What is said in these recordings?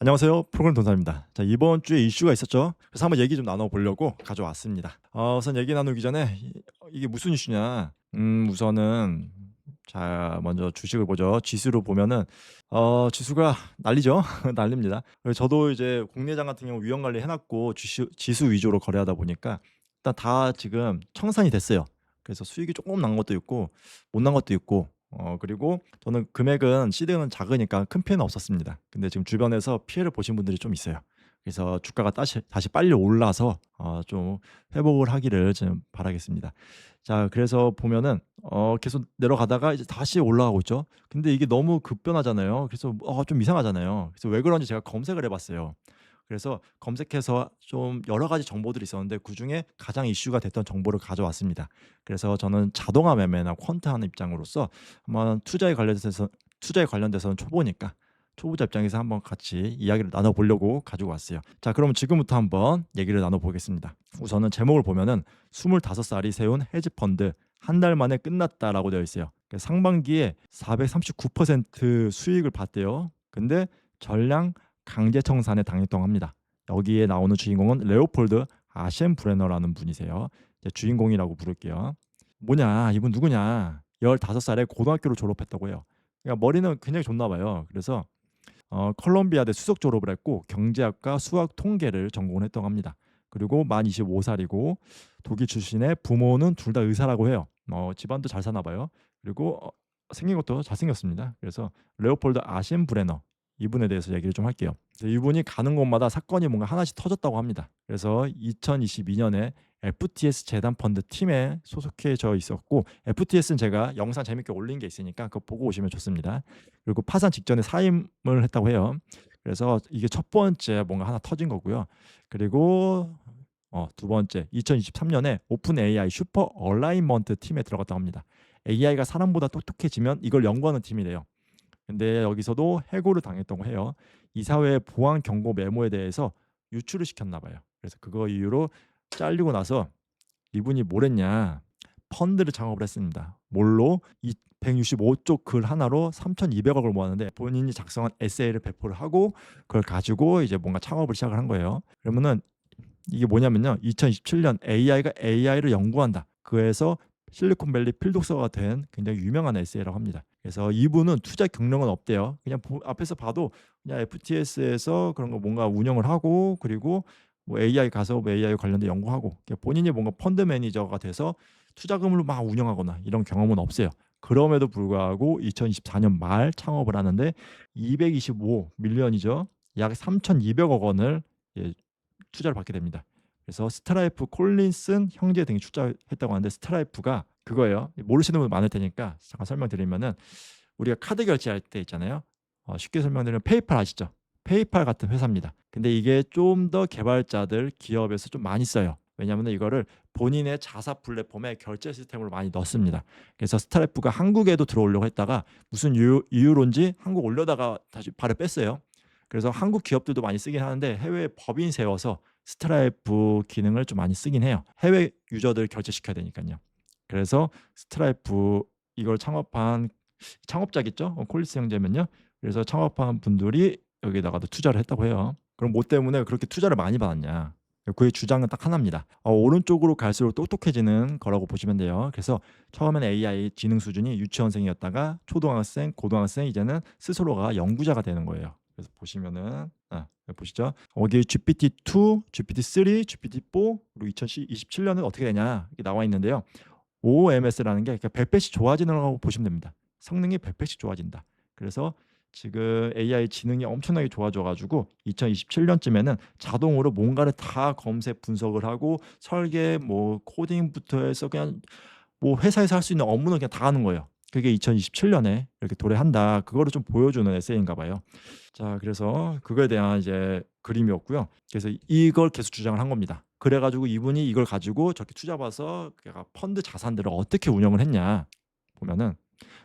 안녕하세요. 프로그램 돈사입니다. 자, 이번 주에 이슈가 있었죠. 그래서 한번 얘기 좀 나눠보려고 가져왔습니다. 우선 얘기 나누기 전에 이게 무슨 이슈냐. 우선은 자 먼저 주식을 보죠. 지수로 보면은 지수가 난리죠. 난립니다. 그래서 저도 이제 국내장 같은 경우 위험 관리 해놨고 지수 위주로 거래하다 보니까 일단 다 지금 청산이 됐어요. 그래서 수익이 조금 난 것도 있고 못 난 것도 있고 그리고 저는 금액은 시드는 작으니까 큰 피해는 없었습니다. 근데 지금 주변에서 피해를 보신 분들이 좀 있어요. 그래서 주가가 다시 빨리 올라서 좀 회복을 하기를 좀 바라겠습니다. 자, 그래서 보면은 계속 내려가다가 이제 다시 올라가고 있죠. 근데 이게 너무 급변하잖아요. 그래서 좀 이상하잖아요. 그래서 왜 그런지 제가 검색을 해 봤어요. 그래서 검색해서 좀 여러 가지 정보들이 있었는데 그중에 가장 이슈가 됐던 정보를 가져왔습니다. 그래서 저는 자동화 매매나 퀀트하는 입장으로서 한번 투자에 관련돼서는 초보니까 초보자 입장에서 한번 같이 이야기를 나눠보려고 가지고 왔어요. 자, 그럼 지금부터 한번 얘기를 나눠보겠습니다. 우선은 제목을 보면은 25살이 세운 헤지펀드 한 달 만에 끝났다라고 되어 있어요. 상반기에 439% 수익을 봤대요. 근데 전량 강제 청산에 당했다고 합니다. 여기에 나오는 주인공은 레오폴드 아셴브레너라는 분이세요. 이제 주인공이라고 부를게요. 뭐냐, 이분 누구냐? 15살에 고등학교를 졸업했다고 해요. 그러니까 머리는 굉장히 좋나 봐요. 그래서 컬럼비아대 수석 졸업을 했고 경제학과 수학 통계를 전공을 했다고 합니다. 그리고 만 25살이고 독일 출신의 부모는 둘 다 의사라고 해요. 집안도 잘 사나 봐요. 그리고 생긴 것도 잘생겼습니다. 그래서 레오폴드 아셴브레너 이분에 대해서 얘기를 좀 할게요. 이분이 가는 곳마다 사건이 뭔가 하나씩 터졌다고 합니다. 그래서 2022년에 FTS 재단 펀드 팀에 소속해져 있었고 FTS는 제가 영상 재밌게 올린 게 있으니까 그거 보고 오시면 좋습니다. 그리고 파산 직전에 사임을 했다고 해요. 그래서 이게 첫 번째 뭔가 하나 터진 거고요. 그리고 두 번째 2023년에 오픈 AI 슈퍼 얼라이먼트 팀에 들어갔다고 합니다. AI가 사람보다 똑똑해지면 이걸 연구하는 팀이래요. 근데 여기서도 해고를 당했다고 해요. 이사회의 보안 경고 메모에 대해서 유출을 시켰나 봐요. 그래서 그거 이후로 잘리고 나서 이분이 뭘 했냐? 펀드를 창업을 했습니다. 뭘로? 165쪽 글 하나로 3,200억을 모았는데 본인이 작성한 에세이를 배포를 하고 그걸 가지고 이제 뭔가 창업을 시작을 한 거예요. 그러면은 이게 뭐냐면요. 2027년 AI가 AI를 연구한다. 그래서 실리콘밸리 필독서가 된 굉장히 유명한 에세이라고 합니다. 그래서 이분은 투자 경력은 없대요. 그냥 앞에서 봐도 그냥 FTS에서 그런 거 뭔가 운영을 하고 그리고 뭐 AI 가서 뭐 AI 관련된 연구하고 본인이 뭔가 펀드 매니저가 돼서 투자금을 막 운영하거나 이런 경험은 없어요. 그럼에도 불구하고 2024년 말 창업을 하는데 225 밀리언이죠. 약 3,200억 원을 예, 투자를 받게 됩니다. 그래서 스트라이프 콜린슨 형제 등이 투자했다고 하는데 스트라이프가 그거예요. 모르시는 분 많을 테니까 잠깐 설명드리면은 우리가 카드 결제할 때 있잖아요. 쉽게 설명드리면 페이팔 아시죠? 페이팔 같은 회사입니다. 근데 이게 좀 더 개발자들 기업에서 좀 많이 써요. 왜냐하면 이거를 본인의 자사 플랫폼에 결제 시스템으로 많이 넣습니다. 그래서 스트라이프가 한국에도 들어오려고 했다가 무슨 이유론지 한국 올려다가 다시 발을 뺐어요. 그래서 한국 기업들도 많이 쓰긴 하는데 해외에 법인 세워서 스트라이프 기능을 좀 많이 쓰긴 해요. 해외 유저들 결제시켜야 되니까요. 그래서 스트라이프 이걸 창업자겠죠? 콜리스 형제면요. 그래서 창업한 분들이 여기다가도 투자를 했다고 해요. 그럼 뭐 때문에 그렇게 투자를 많이 받았냐? 그의 주장은 딱 하나입니다. 오른쪽으로 갈수록 똑똑해지는 거라고 보시면 돼요. 그래서 처음에는 AI 지능 수준이 유치원생이었다가 초등학생, 고등학생 이제는 스스로가 연구자가 되는 거예요. 그래서 보시면은 여기 보시죠. 여기 GPT-2, GPT-3, GPT-4 그리고 2027년은 어떻게 되냐 이게 나와 있는데요. OMS라는 게 100배씩 좋아지는 거 보시면 됩니다. 성능이 100배씩 좋아진다. 그래서 지금 AI 지능이 엄청나게 좋아져 가지고 2027년쯤에는 자동으로 뭔가를 다 검색 분석을 하고 설계 뭐 코딩부터 해서 그냥 뭐 회사에서 할 수 있는 업무는 그냥 다 하는 거예요. 그게 2027년에 이렇게 도래한다. 그거를 좀 보여주는 에세이인가 봐요. 자, 그래서 그거에 대한 이제 그림이었고요. 그래서 이걸 계속 주장을 한 겁니다. 그래 가지고 이분이 이걸 가지고 저렇게 투자 봐서 그러니까 펀드 자산들을 어떻게 운영을 했냐 보면은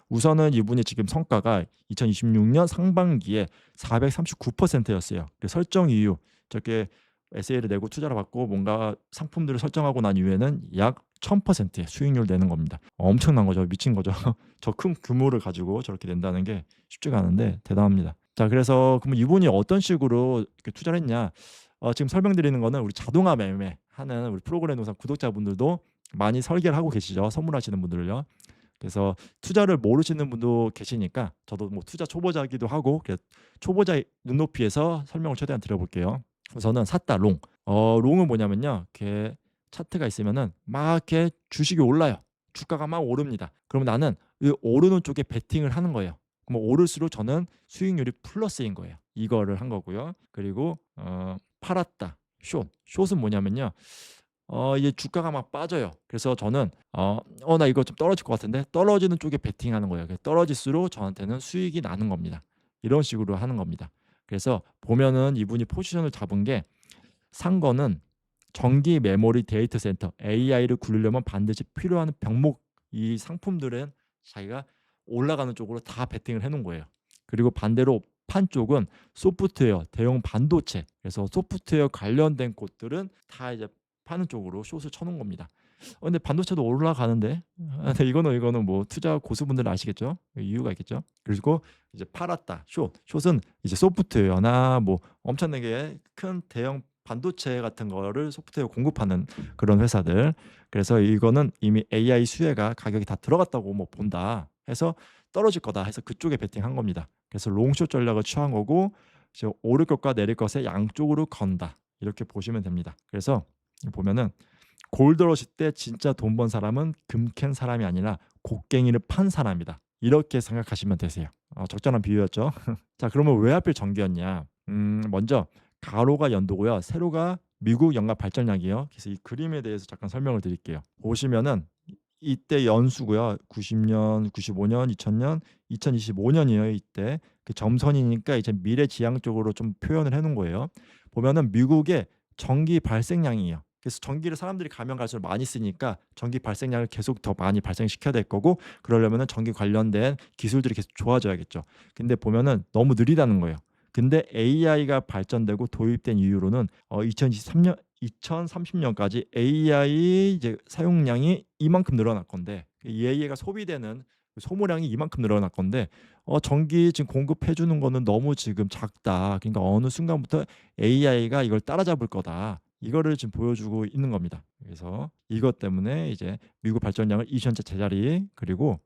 우선은 이분이 지금 성과가 2026년 상반기에 439%였어요. 그 설정 이유 저렇게 에세이를 내고 투자를 받고 뭔가 상품들을 설정하고 난 이후에는 약 1000%의 수익률 내는 겁니다. 엄청난 거죠. 미친 거죠. 저 큰 규모를 가지고 저렇게 낸다는 게 쉽지가 않은데 대단합니다. 자, 그래서 그럼 이분이 어떤 식으로 이렇게 투자를 했냐? 지금 설명드리는 거는 우리 자동화 매매하는 우리 프로그램 동산 구독자분들도 많이 설계를 하고 계시죠. 선물하시는 분들을요. 그래서 투자를 모르시는 분도 계시니까 저도 뭐 투자 초보자이기도 하고 초보자의 눈높이에서 설명을 최대한 드려볼게요. 우선은 샀다 롱. 롱은 뭐냐면요. 이렇게 차트가 있으면은 막 이렇게 주식이 올라요. 주가가 막 오릅니다. 그럼 나는 이 오르는 쪽에 베팅을 하는 거예요. 그럼 오를수록 저는 수익률이 플러스인 거예요. 이거를 한 거고요. 그리고 팔았다. 숏은 뭐냐면요. 이게 주가가 막 빠져요. 그래서 저는 나 이거 좀 떨어질 것 같은데 떨어지는 쪽에 베팅하는 거예요. 떨어질수록 저한테는 수익이 나는 겁니다. 이런 식으로 하는 겁니다. 그래서 보면은 이분이 포지션을 잡은 게 산 거는 전기 메모리 데이터 센터 AI를 굴리려면 반드시 필요한 병목 이 상품들은 자기가 올라가는 쪽으로 다 베팅을 해놓은 거예요. 그리고 반대로 판 쪽은 소프트웨어, 대형 반도체, 그래서 소프트웨어 관련된 곳들은 다 이제 파는 쪽으로 숏을 쳐놓은 겁니다. 근데 반도체도 올라가는데 근데 이거는 뭐 투자 고수분들은 아시겠죠? 이유가 있겠죠? 그리고 이제 팔았다. 숏은 이제 소프트웨어나 뭐 엄청나게 큰 대형 반도체 같은 거를 소프트웨어 공급하는 그런 회사들. 그래서 이거는 이미 AI 수혜가 가격이 다 들어갔다고 뭐 본다 해서 떨어질 거다 해서 그쪽에 베팅한 겁니다. 그래서 롱숏 전략을 취한 거고 이제 오를 것과 내릴 것에 양쪽으로 건다. 이렇게 보시면 됩니다. 그래서 보면은 골드러시 때 진짜 돈 번 사람은 금 캔 사람이 아니라 곡괭이를 판 사람이다. 이렇게 생각하시면 되세요. 적절한 비유였죠. 자, 그러면 왜 하필 전기였냐? 먼저 가로가 연도고요. 세로가 미국 연가 발전량이에요. 그래서 이 그림에 대해서 잠깐 설명을 드릴게요. 보시면은 이때 연수고요. 90년, 95년, 2000년, 2025년이에요. 이때 그 점선이니까 이제 미래지향적으로 좀 표현을 해놓은 거예요. 보면은 미국의 전기 발생량이에요. 그래서 전기를 사람들이 가면 갈수록 많이 쓰니까 전기 발생량을 계속 더 많이 발생시켜야 될 거고 그러려면은 전기 관련된 기술들이 계속 좋아져야겠죠. 근데 보면은 너무 느리다는 거예요. 근데 AI가 발전되고 도입된 이후로는 2023년 2030년까지 AI 이제 사용량이 이만큼 늘어날 건데 이 AI가 소비되는 소모량이 이만큼 늘어날 건데 전기 지금 공급해 주는 거는 너무 지금 작다. 그러니까 어느 순간부터 AI가 이걸 따라잡을 거다. 이거를 지금 보여주고 있는 겁니다. 그래서 이것 때문에 이제 미국 발전량을 2000차 제자리 그리고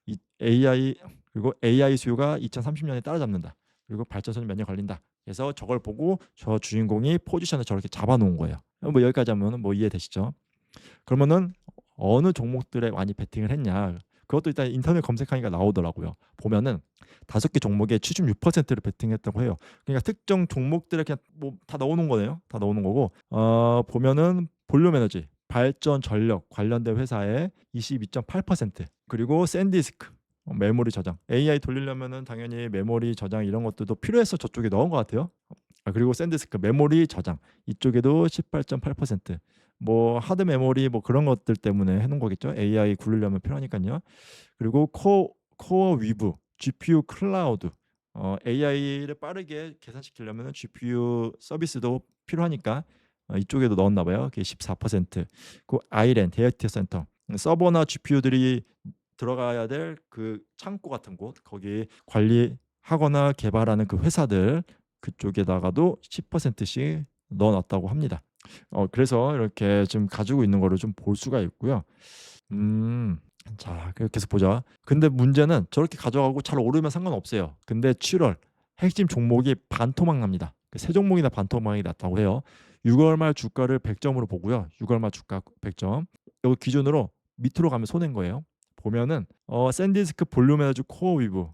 이 AI 수요가 2030년에 따라잡는다. 그리고 발전소는 몇 년 걸린다. 그래서 저걸 보고 저 주인공이 포지션을 저렇게 잡아놓은 거예요. 뭐 여기까지 하면 뭐 이해되시죠? 그러면은 어느 종목들에 많이 베팅을 했냐? 그것도 일단 인터넷 검색하니까 나오더라고요. 보면은 5개 종목에 76%를 베팅했다고 해요. 그러니까 특정 종목들에 그냥 뭐 다 넣어놓은 거네요. 다 넣어놓은 거고 보면은 볼륨 에너지, 발전 전력 관련된 회사에 22.8% 그리고 샌디스크 메모리 저장 AI 돌리려면은 당연히 메모리 저장 이런 것들도 필요해서 저쪽에 넣은 것 같아요. 그리고 샌디스크 메모리 저장 이쪽에도 18.8%뭐 하드 메모리 뭐 그런 것들 때문에 해놓은 거겠죠. AI 굴리려면 필요하니까요. 그리고 코어 위브 GPU 클라우드 AI를 빠르게 계산시키려면 GPU 서비스도 필요하니까 이쪽에도 넣었나 봐요. 그게 14%. 그 아이랜 데이터 센터 서버나 GPU들이 들어가야 될 그 창고 같은 곳 거기 관리하거나 개발하는 그 회사들 그쪽에다가도 10%씩 넣어놨다고 합니다. 그래서 이렇게 좀 가지고 있는 거를 좀 볼 수가 있고요. 자, 계속 보자. 근데 문제는 저렇게 가져가고 잘 오르면 상관없어요. 근데 7월 핵심 종목이 반토막 납니다. 세 종목이나 반토막이 났다고 해요. 6월 말 주가를 100점으로 보고요. 6월 말 주가 100점. 여기 기준으로 밑으로 가면 손해인 거예요. 보면은 샌디스크 볼륨 에너지 코어 위브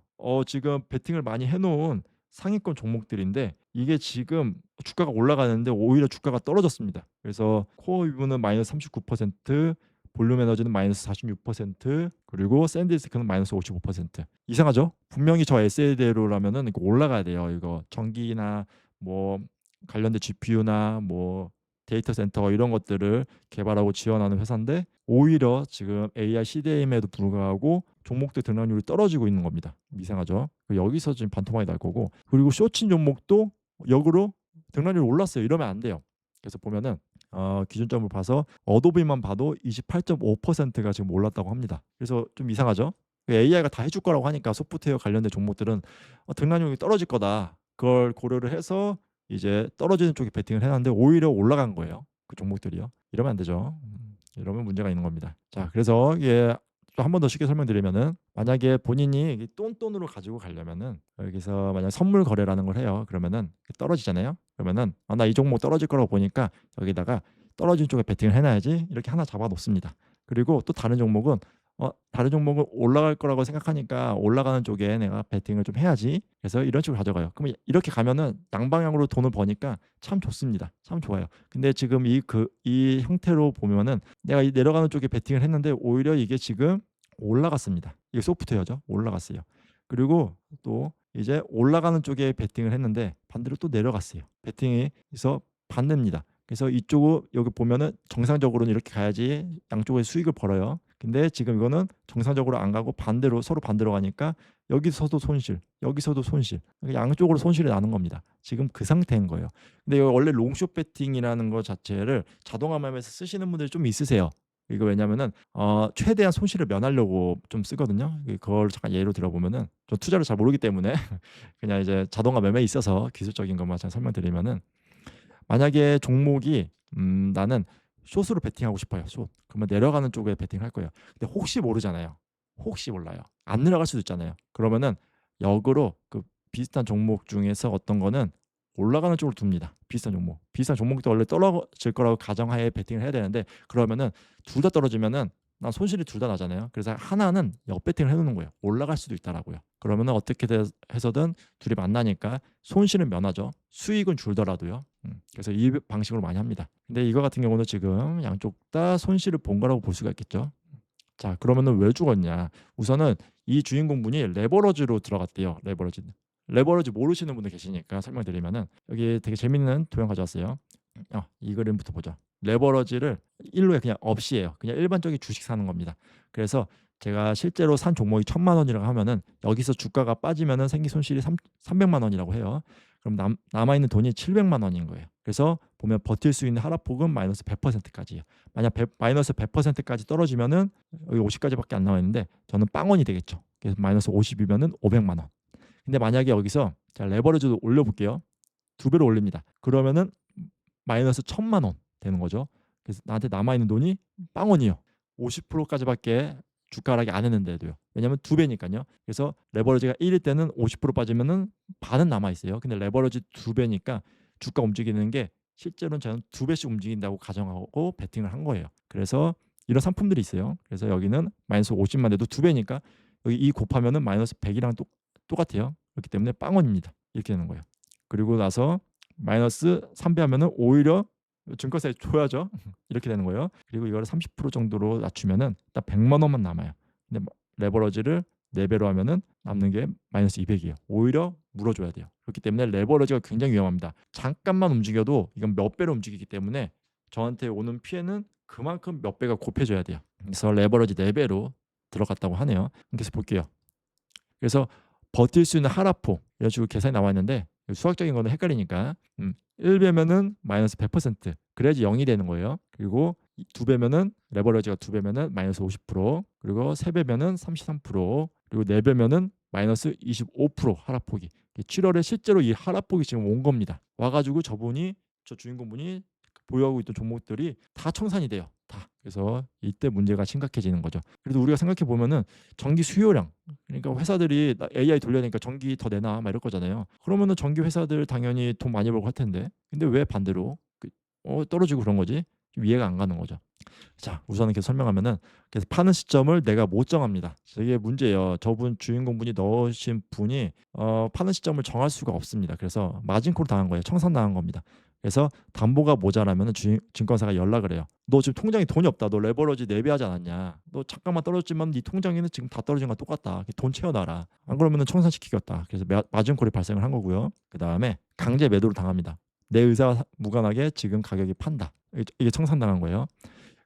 지금 베팅을 많이 해놓은 상위권 종목들인데 이게 지금 주가가 올라가는데 오히려 주가가 떨어졌습니다. 그래서 코어 위브는 마이너스 39%, 볼륨 에너지는 마이너스 46%, 그리고 샌디스크는 마이너스 55%. 이상하죠? 분명히 저 에세이대로라면은 이거 올라가야 돼요. 이거 전기나 뭐 관련된 GPU나 뭐 데이터 센터 이런 것들을 개발하고 지원하는 회사인데 오히려 지금 AI 시대임에도 불구하고 종목들 등락률이 떨어지고 있는 겁니다. 이상하죠? 여기서 지금 반토막이 날 거고 그리고 쇼친 종목도 역으로 등락률이 올랐어요. 이러면 안 돼요. 그래서 보면은 기준점을 봐서 어도비만 봐도 28.5%가 지금 올랐다고 합니다. 그래서 좀 이상하죠? AI가 다 해줄 거라고 하니까 소프트웨어 관련된 종목들은 등락률이 떨어질 거다. 그걸 고려를 해서 이제 떨어지는 쪽에 베팅을 해놨는데 오히려 올라간 거예요. 그 종목들이요. 이러면 안 되죠. 이러면 문제가 있는 겁니다. 자, 그래서 이게 또 한 번 더 쉽게 설명드리면은 만약에 본인이 이 똔똔으로 가지고 가려면은 여기서 만약 선물 거래라는 걸 해요. 그러면은 떨어지잖아요. 그러면은 나 이 종목 떨어질 거라고 보니까 여기다가 떨어진 쪽에 베팅을 해놔야지 이렇게 하나 잡아 놓습니다. 그리고 또 다른 종목은 올라갈 거라고 생각하니까 올라가는 쪽에 내가 베팅을 좀 해야지. 그래서 이런 식으로 가져가요. 그럼 이렇게 가면은 양방향으로 돈을 버니까 참 좋습니다. 참 좋아요. 근데 지금 이 형태로 보면은 내가 이 내려가는 쪽에 베팅을 했는데 오히려 이게 지금 올라갔습니다. 이게 소프트웨어죠. 올라갔어요. 그리고 또 이제 올라가는 쪽에 베팅을 했는데 반대로 또 내려갔어요. 베팅이 그래서 반대입니다. 그래서 이쪽은 여기 보면은 정상적으로는 이렇게 가야지 양쪽에 수익을 벌어요. 근데 지금 이거는 정상적으로 안 가고 반대로 서로 반대로 가니까 여기서도 손실, 여기서도 손실. 그러니까 양쪽으로 손실이 나는 겁니다. 지금 그 상태인 거예요. 근데 이거 원래 롱숏 배팅이라는 거 자체를 자동화 맵에서 쓰시는 분들이 좀 있으세요. 이거 왜냐면은 최대한 손실을 면하려고 좀 쓰거든요. 그걸 잠깐 예로 들어보면은 저 투자를 잘 모르기 때문에 그냥 이제 자동화 매매에 있어서 기술적인 것만 잘 설명드리면은 만약에 종목이 나는 숏으로 베팅하고 싶어요. 숏. 그러면 내려가는 쪽에 베팅할 거예요. 근데 혹시 모르잖아요. 혹시 몰라요. 안 내려갈 수도 있잖아요. 그러면은 역으로 그 비슷한 종목 중에서 어떤 거는 올라가는 쪽으로 둡니다. 비슷한 종목. 비슷한 종목도 원래 떨어질 거라고 가정하에 베팅을 해야 되는데 그러면은 둘 다 떨어지면은 난 손실이 둘 다 나잖아요. 그래서 하나는 역배팅을 해놓는 거예요. 올라갈 수도 있다라고요. 그러면은 어떻게 해서든 둘이 만나니까 손실은 면하죠. 수익은 줄더라도요. 그래서 이 방식으로 많이 합니다. 근데 이거 같은 경우는 지금 양쪽 다 손실을 본 거라고 볼 수가 있겠죠. 자, 그러면은 왜 죽었냐? 우선은 이 주인공분이 레버러지로 들어갔대요. 레버러지 모르시는 분들 계시니까 설명드리면은 여기 되게 재밌는 도형 가져왔어요. 이 그림부터 보죠. 레버러지를 일로에 그냥 없이해요. 그냥 일반적인 주식 사는 겁니다. 그래서 제가 실제로 산 종목이 1,000만 원이라고 하면은 여기서 주가가 빠지면은 생긴 손실이 300만 원이라고 해요. 그럼 남아있는 돈이 700만 원인 거예요. 그래서 보면 버틸 수 있는 하락폭은 마이너스 100%까지예요. 만약 마이너스 100%까지 떨어지면은 여기 50까지밖에 안 나와 있는데 저는 빵원이 되겠죠. 그래서 마이너스 50이면은 500만 원. 근데 만약에 여기서 자 레버리지도 올려볼게요. 2배로 올립니다. 그러면은 마이너스 1,000만 원 되는 거죠. 그래서 나한테 남아있는 돈이 빵원이요. 50%까지밖에 주가 하락이 안 했는데도요. 왜냐면 2배니까요. 그래서 레버리지가 1일 때는 50% 빠지면은 반은 남아 있어요. 근데 레버리지 2배니까 주가 움직이는 게 실제로는 저는 2배씩 움직인다고 가정하고 베팅을 한 거예요. 그래서 이런 상품들이 있어요. 그래서 여기는 마이너스 50만 돼도 2배니까 여기 이 곱하면은 마이너스 100이랑 똑같아요. 그렇기 때문에 빵원입니다. 이렇게 되는 거예요. 그리고 나서 마이너스 3배 하면은 오히려 증권사에 줘야죠. 이렇게 되는 거예요. 그리고 이거를 30% 정도로 낮추면은 딱 100만 원만 남아요. 근데 레버러지를 4배로 하면은 남는 게 마이너스 200이에요. 오히려 물어줘야 돼요. 그렇기 때문에 레버러지가 굉장히 위험합니다. 잠깐만 움직여도 이건 몇 배로 움직이기 때문에 저한테 오는 피해는 그만큼 몇 배가 곱해져야 돼요. 그래서 레버러지 4배로 들어갔다고 하네요. 그래서 볼게요. 그래서 버틸 수 있는 하락폭 이런 식으로 계산이 나와 있는데 수학적인 거는 헷갈리니까 1배면은 마이너스 100% 그래야지 0이 되는 거예요. 그리고 2배면은 레버리지가 2배면은 마이너스 50% 그리고 3배면은 33% 그리고 4배면은 마이너스 25% 하락폭이 7월에 실제로 이 하락폭이 지금 온 겁니다. 와가지고 저 주인공분이 보유하고 있던 종목들이 다 청산이 돼요. 다. 그래서 이때 문제가 심각해지는 거죠. 그래도 우리가 생각해 보면은 전기 수요량 그러니까 회사들이 AI 돌려니까 전기 더 내놔 막 이럴 거잖아요. 그러면은 전기 회사들 당연히 돈 많이 벌고 할 텐데 근데 왜 반대로 떨어지고 그런 거지? 좀 이해가 안 가는 거죠. 자, 우선은 계속 설명하면은 그래서 파는 시점을 내가 못 정합니다. 이게 문제예요. 저분 주인공분이 넣으신 분이 파는 시점을 정할 수가 없습니다. 그래서 마진콜 당한 거예요. 청산 당한 겁니다. 그래서 담보가 모자라면 증권사가 연락을 해요. 너 지금 통장에 돈이 없다. 너 레버러지 4배 하지 않았냐. 너 잠깐만 떨어졌지만 네 통장에는 지금 다 떨어진 거 똑같다. 돈 채워놔라. 안 그러면 청산시키겠다. 그래서 마진콜이 발생을 한 거고요. 그 다음에 강제 매도를 당합니다. 내 의사와 무관하게 지금 가격이 판다. 이게 청산당한 거예요.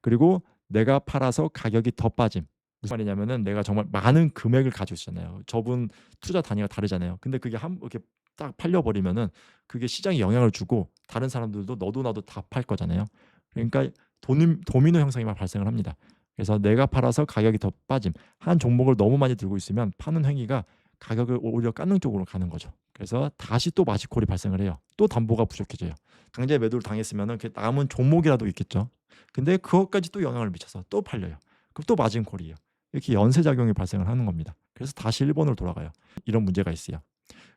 그리고 내가 팔아서 가격이 더 빠짐. 무슨 말이냐면은 내가 정말 많은 금액을 가지고 있잖아요. 저분 투자 단위가 다르잖아요. 근데 그게 이렇게 딱 팔려버리면은 그게 시장에 영향을 주고 다른 사람들도 너도 나도 다 팔 거잖아요. 그러니까 도미노 현상이 막 발생을 합니다. 그래서 내가 팔아서 가격이 더 빠짐. 한 종목을 너무 많이 들고 있으면 파는 행위가 가격을 오히려 깎는 쪽으로 가는 거죠. 그래서 다시 또 마진콜이 발생을 해요. 또 담보가 부족해져요. 강제 매도를 당했으면은 그 남은 종목이라도 있겠죠. 근데 그것까지 또 영향을 미쳐서 또 팔려요. 그럼 또 마진콜이에요. 이렇게 연쇄작용이 발생을 하는 겁니다. 그래서 다시 1번으로 돌아가요. 이런 문제가 있어요.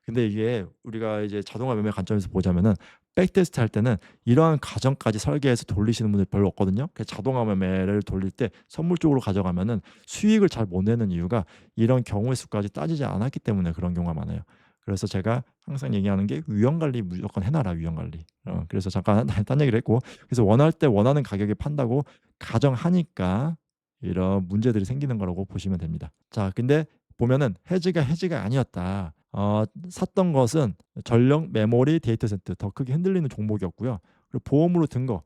근데 이게 우리가 이제 자동화 매매 관점에서 보자면은 백테스트 할 때는 이러한 과정까지 설계해서 돌리시는 분들 별로 없거든요. 그래서 자동화 매매를 돌릴 때 선물 쪽으로 가져가면은 수익을 잘 못 내는 이유가 이런 경우의 수까지 따지지 않았기 때문에 그런 경우가 많아요. 그래서 제가 항상 얘기하는 게 위험 관리 무조건 해놔라, 위험 관리. 그래서 잠깐 딴 얘기를 했고, 그래서 원할 때 원하는 가격에 판다고 가정하니까 이런 문제들이 생기는 거라고 보시면 됩니다. 자, 근데 보면은 해지가 아니었다. 샀던 것은 전력, 메모리, 데이터 센터 더 크게 흔들리는 종목이었고요. 그리고 보험으로 든 거,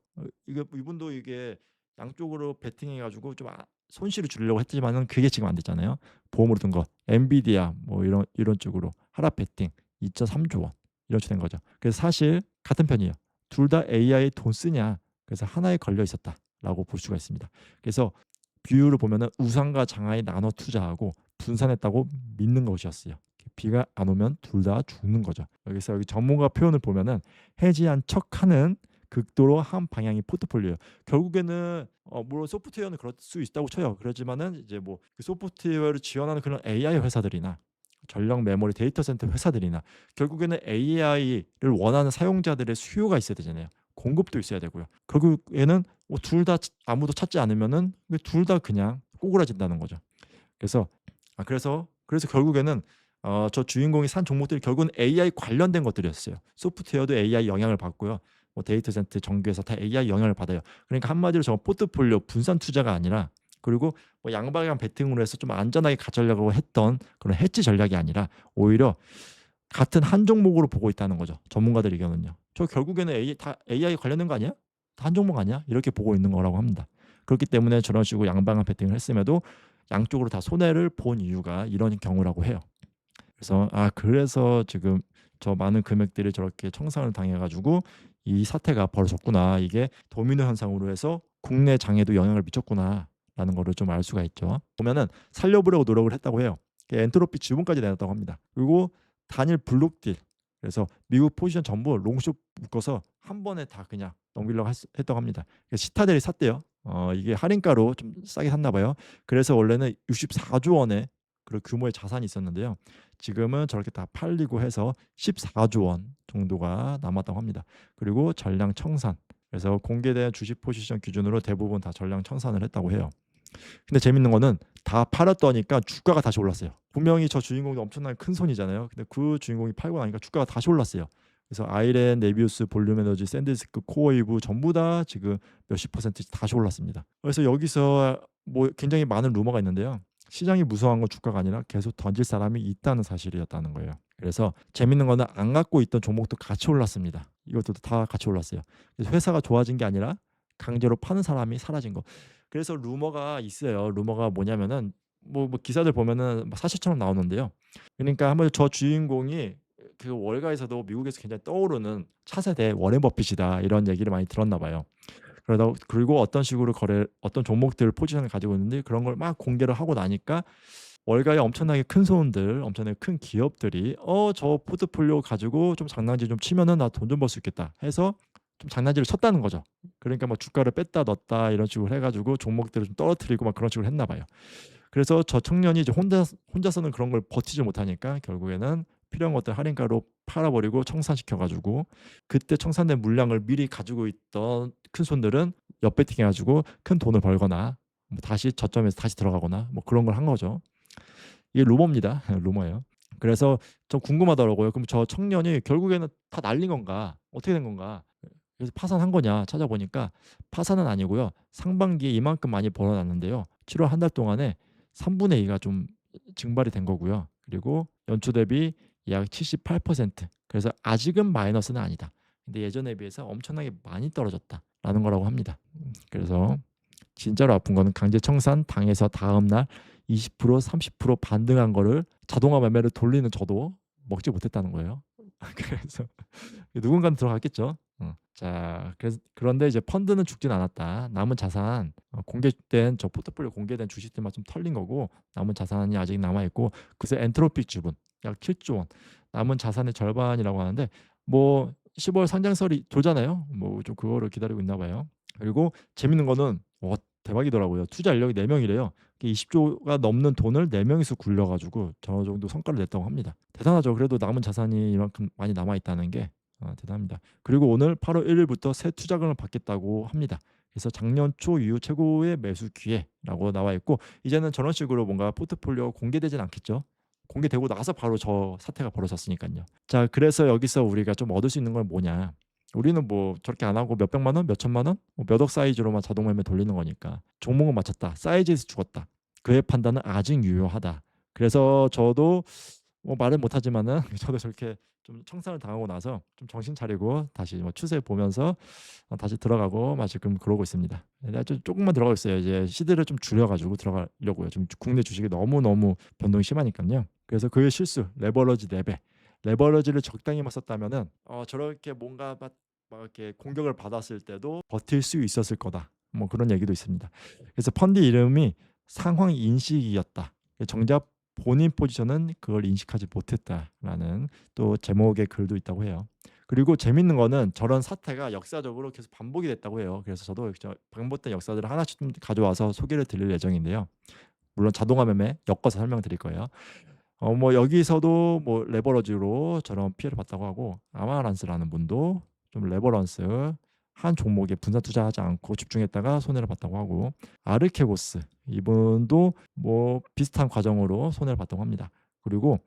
이거 이분도 이게 양쪽으로 베팅해가지고 좀 손실을 주려고 했지만은 그게 지금 안 됐잖아요. 보험으로 든 거, 엔비디아 뭐 이런 쪽으로 하락 베팅 2.3조 원 이런 식된 거죠. 그래서 사실 같은 편이에요. 둘 다 AI 돈 쓰냐? 그래서 하나에 걸려 있었다라고 볼 수가 있습니다. 그래서 비율을 보면은 우상과 장하에 나눠 투자하고 분산했다고 믿는 것이었어요. 비가 안 오면 둘 다 죽는 거죠. 여기서 여기 전문가 표현을 보면은 해지한 척하는 극도로 한 방향이 포트폴리오예요. 결국에는 물론 소프트웨어는 그럴 수 있다고 쳐요. 그렇지만은 이제 뭐 그 소프트웨어를 지원하는 그런 AI 회사들이나 전력 메모리 데이터 센터 회사들이나 결국에는 AI를 원하는 사용자들의 수요가 있어야 되잖아요. 공급도 있어야 되고요. 결국에는 둘 다 아무도 찾지 않으면은 둘 다 그냥 꼬그라진다는 거죠. 그래서 그래서 결국에는 저 주인공이 산 종목들이 결국은 AI 관련된 것들이었어요. 소프트웨어도 AI 영향을 받고요. 뭐 데이터 센터 전기회사 다 AI 영향을 받아요. 그러니까 한마디로 저 포트폴리오 분산 투자가 아니라 그리고 뭐 양방향 베팅으로 해서 좀 안전하게 가져려고 했던 그런 해지 전략이 아니라 오히려 같은 한 종목으로 보고 있다는 거죠. 전문가들 의견은요. 저 결국에는 다 AI 관련된 거 아니야? 다 한 종목 아니야? 이렇게 보고 있는 거라고 합니다. 그렇기 때문에 저런 식으로 양방향 베팅을 했음에도 양쪽으로 다 손해를 본 이유가 이런 경우라고 해요. 그래서 지금 저 많은 금액들이 저렇게 청산을 당해가지고 이 사태가 벌어졌구나. 이게 도미노 현상으로 해서 국내 장에도 영향을 미쳤구나라는 거를 좀 알 수가 있죠. 보면은 살려보려고 노력을 했다고 해요. 엔트로피 지분까지 내놨다고 합니다. 그리고 단일 블록딜. 그래서 미국 포지션 전부 롱숏 묶어서 한 번에 다 그냥 넘기려고 했다고 합니다. 시타델이 샀대요. 이게 할인가로 좀 싸게 샀나 봐요. 그래서 원래는 64조 원의 그런 규모의 자산이 있었는데요. 지금은 저렇게 다 팔리고 해서 14조 원 정도가 남았다고 합니다. 그리고 전량 청산. 그래서 공개된 주식 포지션 기준으로 대부분 다 전량 청산을 했다고 해요. 근데 재밌는 거는 다 팔았더니까 주가가 다시 올랐어요. 분명히 저 주인공도 엄청나게 큰 손이잖아요. 근데 그 주인공이 팔고 나니까 주가가 다시 올랐어요. 그래서 아이렌, 네비우스, 볼륨 에너지, 샌디스크, 코어웨이브 전부 다 지금 몇십 퍼센트 다시 올랐습니다. 그래서 여기서 뭐 굉장히 많은 루머가 있는데요. 시장이 무서워한 건 주가가 아니라 계속 던질 사람이 있다는 사실이었다는 거예요. 그래서 재밌는 거는 안 갖고 있던 종목도 같이 올랐습니다. 이것도 다 같이 올랐어요. 그래서 회사가 좋아진 게 아니라 강제로 파는 사람이 사라진 거. 그래서 루머가 있어요. 루머가 뭐냐면은 뭐 기사들 보면은 사실처럼 나오는데요. 그러니까 한번 저 주인공이 그 월가에서도 미국에서 굉장히 떠오르는 차세대 워렌 버핏이다 이런 얘기를 많이 들었나 봐요. 그리고 어떤 식으로 어떤 종목들 포지션을 가지고 있는데 그런 걸 막 공개를 하고 나니까 월가의 엄청나게 큰 손들, 엄청나게 큰 기업들이 저 포트폴리오 가지고 좀 장난질 좀 치면은 나 돈 좀 벌 수 있겠다 해서 좀 장난질을 쳤다는 거죠. 그러니까 뭐 주가를 뺐다 넣었다 이런 식으로 해가지고 종목들을 좀 떨어뜨리고 막 그런 식으로 했나 봐요. 그래서 저 청년이 이제 혼자서는 그런 걸 버티지 못하니까 결국에는 필요한 것들 할인가로 팔아버리고 청산시켜가지고 그때 청산된 물량을 미리 가지고 있던 큰 손들은 옆배팅해가지고 큰 돈을 벌거나 뭐 다시 저점에서 다시 들어가거나 뭐 그런 걸 한 거죠. 이게 루머입니다. 루머예요. 그래서 좀 궁금하더라고요. 그럼 저 청년이 결국에는 다 날린 건가? 어떻게 된 건가? 그래서 파산한 거냐 찾아보니까 파산은 아니고요. 상반기에 이만큼 많이 벌어놨는데요. 7월 한 달 동안에 3분의 2가 좀 증발이 된 거고요. 그리고 연초 대비 약 78%. 그래서 아직은 마이너스는 아니다. 근데 예전에 비해서 엄청나게 많이 떨어졌다라는 거라고 합니다. 그래서 진짜로 아픈 거는 강제 청산 당해서 다음 날 20% 30% 반등한 거를 자동화 매매를 돌리는 저도 먹지 못했다는 거예요. 그래서 누군가는 들어갔겠죠. 자, 그런데 이제 펀드는 죽진 않았다. 남은 자산, 공개된 저 포트폴리오 공개된 주식들만 좀 털린 거고 남은 자산이 아직 남아 있고, 그래서 엔트로피 주분 약 7조 원, 남은 자산의 절반이라고 하는데, 뭐 15월 상장설이 돌잖아요. 뭐 좀 그거를 기다리고 있나 봐요. 그리고 재밌는 거는 대박이더라고요. 투자 인력이 4명이래요. 20조가 넘는 돈을 4명이서 굴려가지고 저 정도 성과를 냈다고 합니다. 대단하죠. 그래도 남은 자산이 이만큼 많이 남아 있다는 게 대단합니다. 그리고 오늘 8월 1일부터 새 투자금을 받겠다고 합니다. 그래서 작년 초 이후 최고의 매수 기회라고 나와 있고, 이제는 저런 식으로 뭔가 포트폴리오 공개되진 않겠죠. 공개되고 나서 바로 저 사태가 벌어졌으니까요. 자, 그래서 여기서 우리가 좀 얻을 수 있는 건 뭐냐? 우리는 뭐 저렇게 안 하고 몇 백만 원, 몇 천만 원, 몇억 사이즈로만 자동 매매 돌리는 거니까 종목은 맞췄다. 사이즈에서 죽었다. 그의 판단은 아직 유효하다. 그래서 저도 뭐 말은 못하지만은 저도 저렇게 좀 청산을 당하고 나서 좀 정신 차리고 다시 뭐 추세 보면서 다시 들어가고 막 지금 그러고 있습니다. 내가 좀 조금만 들어가고 있어요. 이제 시드를 좀 줄여가지고 들어가려고요. 좀 국내 주식이 너무 변동이 심하니까요. 그래서 그의 실수 레버러지 4배. 레버러지를 적당히만 썼다면은 저렇게 뭔가 막 이렇게 공격을 받았을 때도 버틸 수 있었을 거다. 뭐 그런 얘기도 있습니다. 그래서 펀드 이름이 상황 인식이었다. 정작 본인 포지션은 그걸 인식하지 못했다라는 또 제목의 글도 있다고 해요. 그리고 재밌는 거는 저런 사태가 역사적으로 계속 반복이 됐다고 해요. 그래서 저도 반복된 역사들을 하나씩 좀 가져와서 소개를 드릴 예정인데요. 물론 자동화 매매 엮어서 설명드릴 거예요. 뭐 여기서도 뭐 레버러지로 저런 피해를 봤다고 하고, 아마란스라는 분도 좀 레버런스 한 종목에 분산 투자하지 않고 집중했다가 손해를 봤다고 하고, 아르케고스 이분도 뭐 비슷한 과정으로 손해를 봤다고 합니다. 그리고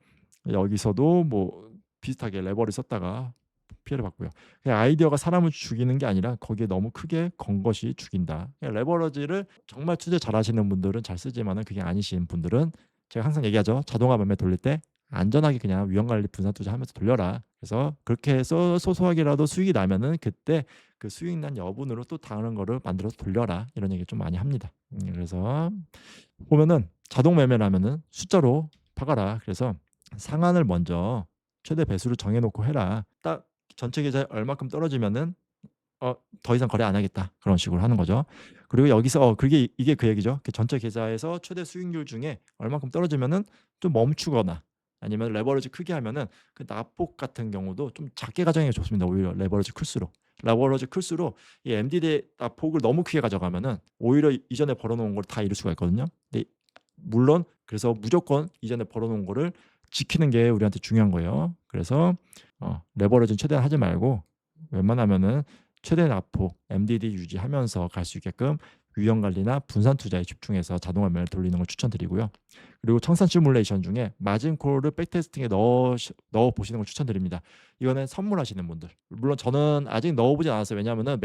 여기서도 뭐 비슷하게 레버를 썼다가 피해를 봤고요. 아이디어가 사람을 죽이는 게 아니라 거기에 너무 크게 건 것이 죽인다. 레버러지를 정말 투자 잘하시는 분들은 잘 쓰지만은 그게 아니신 분들은, 제가 항상 얘기하죠. 자동화 매매 돌릴 때 안전하게 그냥 위험관리 분산 투자하면서 돌려라. 그래서 그렇게 해서 소소하게라도 수익이 나면은 그때 그 수익 난 여분으로 또 다른 거를 만들어서 돌려라. 이런 얘기 좀 많이 합니다. 그래서 보면은 자동 매매라면은 숫자로 박아라. 그래서 상한을 먼저 최대 배수를 정해놓고 해라. 딱 전체 계좌에 얼마큼 떨어지면은 더 이상 거래 안 하겠다. 그런 식으로 하는 거죠. 그리고 여기서 그게 이게 그 얘기죠. 그 전체 계좌에서 최대 수익률 중에 얼마큼 떨어지면은 좀 멈추거나 아니면 레버리지 크게 하면은 그 납폭 같은 경우도 좀 작게 가져가는 게 좋습니다. 오히려 레버리지 클수록. 레버리지 클수록 이 MDD 납폭을 너무 크게 가져가면은 오히려 이전에 벌어놓은 걸 다 잃을 수가 있거든요. 근데 물론 그래서 무조건 이전에 벌어놓은 거를 지키는 게 우리한테 중요한 거예요. 그래서 레버리지는 최대한 하지 말고 웬만하면은 최대 납폭 MDD 유지하면서 갈 수 있게끔 위험 관리나 분산 투자에 집중해서 자동화 매매를 돌리는 걸 추천드리고요. 그리고 청산 시뮬레이션 중에 마진콜을 백테스팅에 넣어 보시는 걸 추천드립니다. 이거는 선물하시는 분들. 물론 저는 아직 넣어보진 않았어요. 왜냐하면은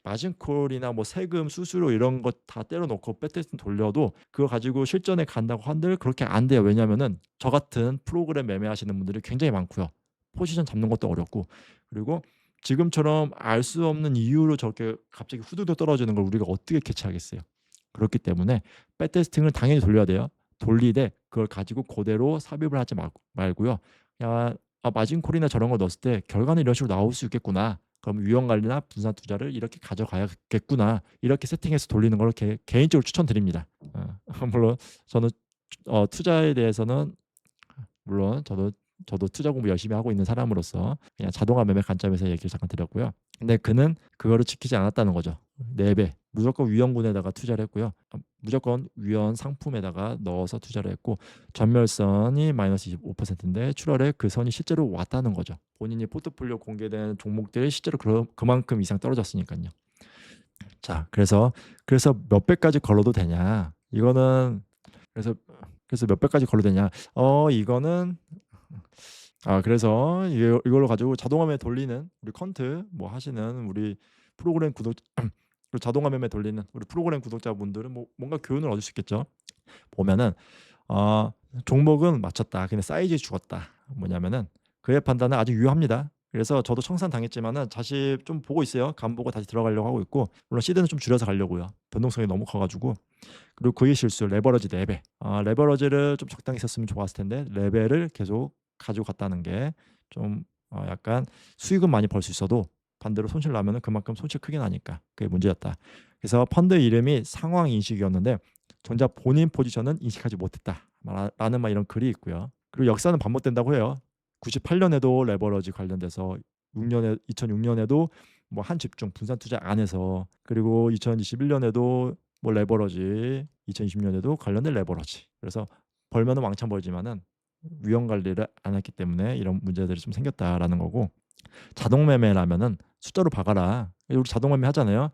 마진콜이나 뭐 세금, 수수료 이런 거 다 때려놓고 백테스팅 돌려도 그거 가지고 실전에 간다고 한들 그렇게 안 돼요. 왜냐하면은 저 같은 프로그램 매매하시는 분들이 굉장히 많고요. 포지션 잡는 것도 어렵고, 그리고 지금처럼 알 수 없는 이유로 저렇게 갑자기 후두둑 떨어지는 걸 우리가 어떻게 캐치하겠어요. 그렇기 때문에 백테스팅을 당연히 돌려야 돼요. 돌리되 그걸 가지고 그대로 삽입을 하지 말고요. 그냥 마진콜이나 저런 거 넣었을 때 결과는 이런 식으로 나올 수 있겠구나. 그럼 위험 관리나 분산 투자를 이렇게 가져가야겠구나. 이렇게 세팅해서 돌리는 걸 개인적으로 추천드립니다. 물론 저는 투자에 대해서는 물론 저도 투자 공부 열심히 하고 있는 사람으로서 그냥 자동화 매매 관점에서 얘기를 잠깐 드렸고요. 근데 그는 그거를 지키지 않았다는 거죠. 4배 무조건 위험군에다가 투자를 했고요. 무조건 위험 상품에다가 넣어서 투자를 했고, 전멸선이 마이너스 25%인데 7월에 그 선이 실제로 왔다는 거죠. 본인이 포트폴리오 공개된 종목들이 실제로 그만큼 이상 떨어졌으니까요. 자, 그래서 몇 배까지 걸어도 되냐? 이거는 그래서 몇 배까지 걸어도 되냐? 이거는 그래서 이걸로 가지고 자동화 매매 돌리는 우리 컨트 뭐 하시는 우리 프로그램 구독 그리고 자동화 매매 돌리는 우리 프로그램 구독자분들은 뭐 뭔가 교훈을 얻을 수 있겠죠. 보면은 종목은 맞췄다. 근데 사이즈 죽었다. 뭐냐면은 그의 판단은 아직 유효합니다. 그래서 저도 청산 당했지만은 다시 좀 보고 있어요. 간 보고 다시 들어가려고 하고 있고, 물론 시드는 좀 줄여서 가려고요. 변동성이 너무 커가지고. 그리고 그의 실수 레버러지 4배. 레버러지를 좀 적당히 썼으면 좋았을 텐데 레벨을 계속 가지고 갔다는 게 좀 약간 수익은 많이 벌 수 있어도 반대로 손실 나면은 그만큼 손실 크게 나니까 그게 문제였다. 그래서 펀드 이름이 상황 인식이었는데 정작 본인 포지션은 인식하지 못했다. 라는 이런 글이 있고요. 그리고 역사는 반복된다고 해요. 98년에도 레버러지 관련돼서 2006년에도 뭐 한 집중 분산 투자 안 해서, 그리고 2021년에도 뭐 레버러지, 2020년에도 관련된 레버러지. 그래서 벌면은 왕창 벌지만은 위험 관리를 안 했기 때문에 이런 문제들이 좀 생겼다라는 거고, 자동 매매라면은 숫자로 박아라. 우리 자동 매매 하잖아요.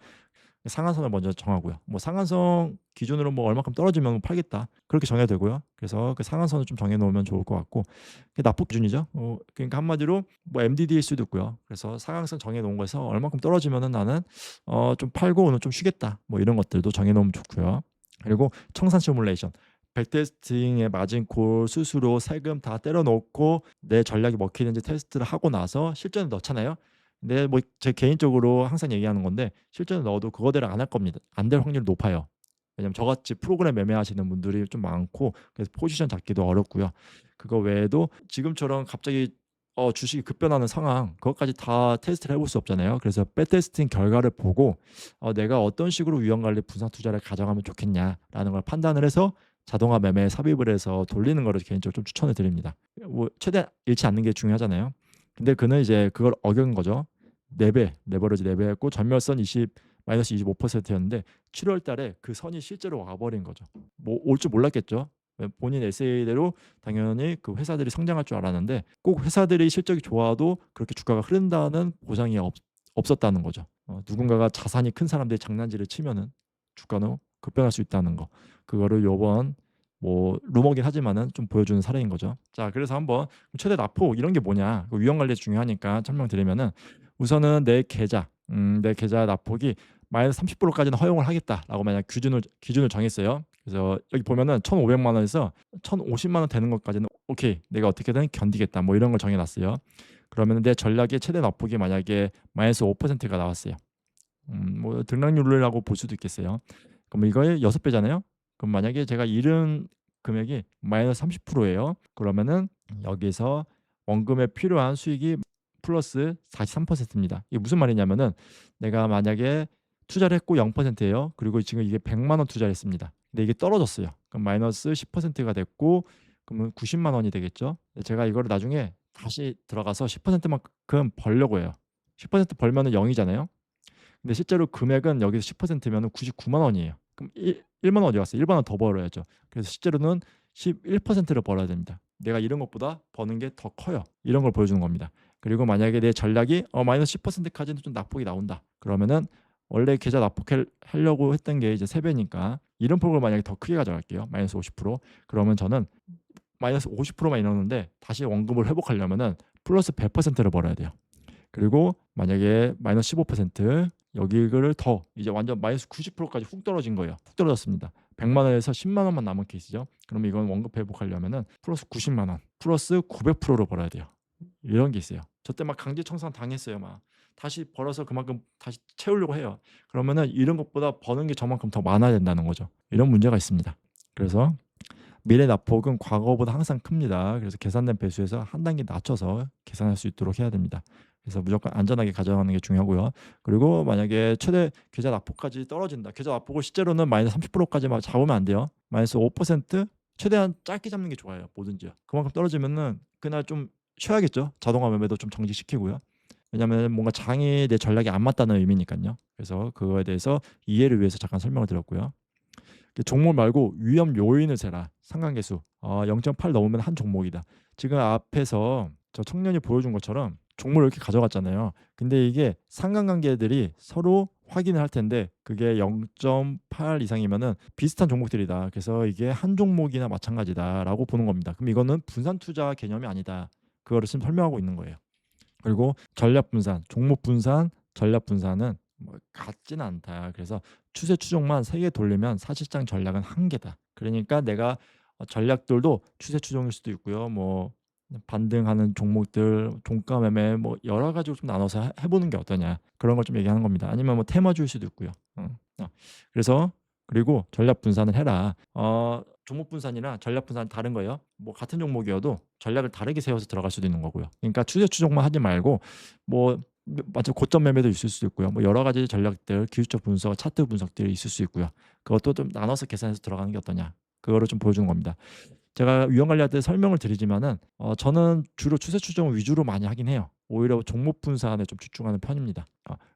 상한선을 먼저 정하고요. 뭐 상한선 기준으로 뭐 얼마큼 떨어지면 팔겠다. 그렇게 정해야 되고요. 그래서 그 상한선을 좀 정해 놓으면 좋을 것 같고, 그게 납부 기준이죠. 그러니까 한마디로 뭐 MDD일 수도 있고요. 그래서 상한선 정해 놓은 거에서 얼마큼 떨어지면은 나는 좀 팔고 오늘 좀 쉬겠다. 뭐 이런 것들도 정해 놓으면 좋고요. 그리고 청산 시뮬레이션. 백테스팅의 마진콜 수수료 세금 다 때려 넣고 내 전략이 먹히는지 테스트를 하고 나서 실전에 넣잖아요. 근데 뭐 제 개인적으로 항상 얘기하는 건데, 실전에 넣어도 그거대로 안 할 겁니다. 안 될 확률이 높아요. 왜냐면 저같이 프로그램 매매하시는 분들이 좀 많고, 그래서 포지션 잡기도 어렵고요. 그거 외에도 지금처럼 갑자기 주식이 급변하는 상황, 그것까지 다 테스트를 해볼 수 없잖아요. 그래서 백테스팅 결과를 보고 내가 어떤 식으로 위험 관리 분산 투자를 가져가면 좋겠냐라는 걸 판단을 해서 자동화 매매에 삽입을 해서 돌리는 거를 개인적으로 좀 추천을 드립니다. 뭐 최대한 잃지 않는 게 중요하잖아요. 근데 그는 이제 그걸 어긴 거죠. 4배, 레버리지 4배 했고 전멸선 20 마이너스 25%였는데 7월 달에 그 선이 실제로 와버린 거죠. 뭐 올 줄 몰랐겠죠. 본인 에세이대로 당연히 그 회사들이 성장할 줄 알았는데, 꼭 회사들이 실적이 좋아도 그렇게 주가가 흐른다는 보장이 없었다는 거죠. 누군가가 자산이 큰 사람들이 장난질을 치면은 주가는 급변할 수 있다는 거. 그거를 요번 뭐 루머긴 하지만은 좀 보여주는 사례인 거죠. 자, 그래서 한번 최대 납폭 이런 게 뭐냐, 위험 관리 중요하니까 설명드리면은, 우선은 내 계좌 납폭이 마이너스 30%까지는 허용을 하겠다라고 만약 기준을 정했어요. 그래서 여기 보면은 1,500만 원에서 1,050만 원 되는 것까지는 오케이, 내가 어떻게든 견디겠다, 뭐 이런 걸 정해놨어요. 그러면 내 전략의 최대 납폭이 만약에 마이너스 5%가 나왔어요. 뭐 등락률이라고 볼 수도 있겠어요. 그럼 이거의 6배잖아요. 그럼 만약에 제가 잃은 금액이 마이너스 30%예요. 그러면은 여기서 원금에 필요한 수익이 플러스 43%입니다. 이게 무슨 말이냐면은, 내가 만약에 투자를 했고 0%예요. 그리고 지금 이게 100만 원 투자를 했습니다. 근데 이게 떨어졌어요. 그럼 마이너스 10%가 됐고, 그러면 90만 원이 되겠죠. 제가 이거를 나중에 다시 들어가서 10%만큼 벌려고 해요. 10% 벌면은 0이잖아요. 근데 실제로 금액은 여기서 10%면 99만 원이에요. 그럼 1만 원 어디 갔어요? 1만 원 더 벌어야죠. 그래서 실제로는 11%를 벌어야 됩니다. 내가 이런 것보다 버는 게 더 커요. 이런 걸 보여주는 겁니다. 그리고 만약에 내 전략이 마이너스 10%까지는 좀 납폭이 나온다. 그러면은 원래 계좌 납폭하려고 했던 게 이제 3배니까 이런 폭을 만약에 더 크게 가져갈게요. 마이너스 50%. 그러면 저는 마이너스 50%만 이넣는데 다시 원금을 회복하려면은 플러스 100%를 벌어야 돼요. 그리고 만약에 마이너스 15%, 여기를 더 이제 완전 마이너스 90%까지 훅 떨어진 거예요. 훅 떨어졌습니다. 100만 원에서 10만 원만 남은 케이스죠. 그러면 이건 원금 회복하려면은 플러스 90만 원, 플러스 900%로 벌어야 돼요. 이런 게 있어요. 저 때 막 강제 청산 당했어요. 막 다시 벌어서 그만큼 다시 채우려고 해요. 그러면은 이런 것보다 버는 게 저만큼 더 많아야 된다는 거죠. 이런 문제가 있습니다. 그래서 미래 납폭은 과거보다 항상 큽니다. 그래서 계산된 배수에서 한 단계 낮춰서 계산할 수 있도록 해야 됩니다. 그래서 무조건 안전하게 가져가는 게 중요하고요. 그리고 만약에 최대 계좌 납폭까지 떨어진다. 계좌 납폭을 실제로는 마이너스 30%까지만 잡으면 안 돼요. 마이너스 5% 최대한 짧게 잡는 게 좋아요. 뭐든지요. 그만큼 떨어지면은 그날 좀 쉬어야겠죠. 자동화 매매도 좀 정지시키고요. 왜냐하면 뭔가 장이 내 전략이 안 맞다는 의미니까요. 그래서 그거에 대해서 이해를 위해서 잠깐 설명을 드렸고요. 종목 말고 위험 요인을 세라. 상관계수 0.8 넘으면 한 종목이다. 지금 앞에서 저 청년이 보여준 것처럼 종목을 이렇게 가져갔잖아요. 근데 이게 상관관계들이 서로 확인을 할 텐데 그게 0.8 이상이면은 비슷한 종목들이다. 그래서 이게 한 종목이나 마찬가지다라고 보는 겁니다. 그럼 이거는 분산 투자 개념이 아니다. 그거를 지금 설명하고 있는 거예요. 그리고 전략 분산, 종목 분산, 전략 분산은 뭐 같지는 않다. 그래서 추세 추종만 3개 돌리면 사실상 전략은 1개다. 그러니까 내가 전략들도 추세 추종일 수도 있고요. 뭐 반등하는 종목들, 종가 매매 뭐 여러 가지로 좀 나눠서 해보는 게 어떠냐. 그런 걸 좀 얘기하는 겁니다. 아니면 뭐 테마주일 수도 있고요. 그래서 그리고 전략 분산을 해라. 종목 분산이나 전략 분산 다른 거예요. 뭐 같은 종목이어도 전략을 다르게 세워서 들어갈 수도 있는 거고요. 그러니까 추세 추종만 하지 말고 뭐 맞죠. 고점 매매도 있을 수 있고요. 뭐 여러 가지 전략들, 기술적 분석, 차트 분석들이 있을 수 있고요. 그것도 좀 나눠서 계산해서 들어가는 게 어떠냐. 그거를 좀 보여주는 겁니다. 제가 유형 관리할 때 설명을 드리지만은 저는 주로 추세 추종을 위주로 많이 하긴 해요. 오히려 종목 분산에 좀 집중하는 편입니다.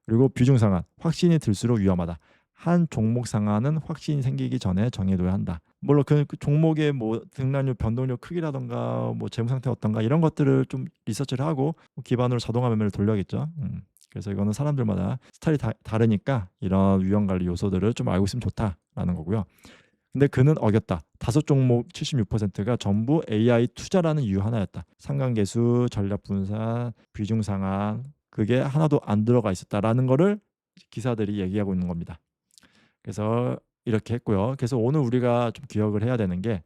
그리고 비중 상한, 확신이 들수록 위험하다. 한 종목 상한은 확신이 생기기 전에 정해둬야 한다. 물론 그 종목의 뭐 등락률, 변동률 크기라든가 뭐 재무 상태 어떤가 이런 것들을 좀 리서치를 하고 기반으로 자동화 매매를 돌려야겠죠. 그래서 이거는 사람들마다 스타일이 다르니까 이런 유형 관리 요소들을 좀 알고 있으면 좋다라는 거고요. 근데 그는 어겼다. 5종목 76%가 전부 AI 투자라는 이유 하나였다. 상관계수, 전략 분산, 비중 상한 그게 하나도 안 들어가 있었다라는 거를 기사들이 얘기하고 있는 겁니다. 그래서 이렇게 했고요. 그래서 오늘 우리가 좀 기억을 해야 되는 게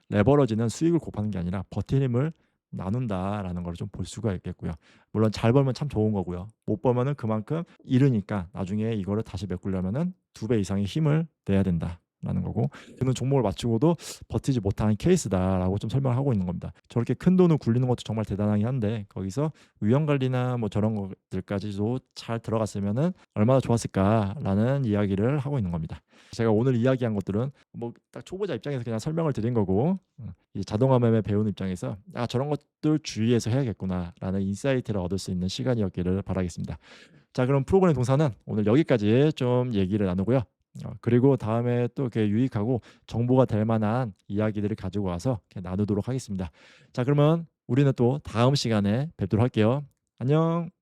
레버러지는 수익을 곱하는 게 아니라 버티림을 나눈다라는 걸 좀 볼 수가 있겠고요. 물론 잘 벌면 참 좋은 거고요. 못 벌면은 그만큼 잃으니까 나중에 이거를 다시 메꾸려면은 2배 이상의 힘을 내야 된다라는 거고, 그는 종목을 맞추고도 버티지 못하는 케이스다라고 좀 설명하고 있는 겁니다. 저렇게 큰 돈을 굴리는 것도 정말 대단하긴 한데 거기서 위험 관리나 뭐 저런 것들까지도 잘 들어갔으면은 얼마나 좋았을까라는 이야기를 하고 있는 겁니다. 제가 오늘 이야기한 것들은 뭐 딱 초보자 입장에서 그냥 설명을 드린 거고, 이제 자동화 매매 배우는 입장에서 저런 것들 주의해서 해야겠구나라는 인사이트를 얻을 수 있는 시간이었기를 바라겠습니다. 자, 그럼 프로그램 동사는 오늘 여기까지 좀 얘기를 나누고요. 그리고 다음에 또 이렇게 유익하고 정보가 될 만한 이야기들을 가지고 와서 이렇게 나누도록 하겠습니다. 자, 그러면 우리는 또 다음 시간에 뵙도록 할게요. 안녕.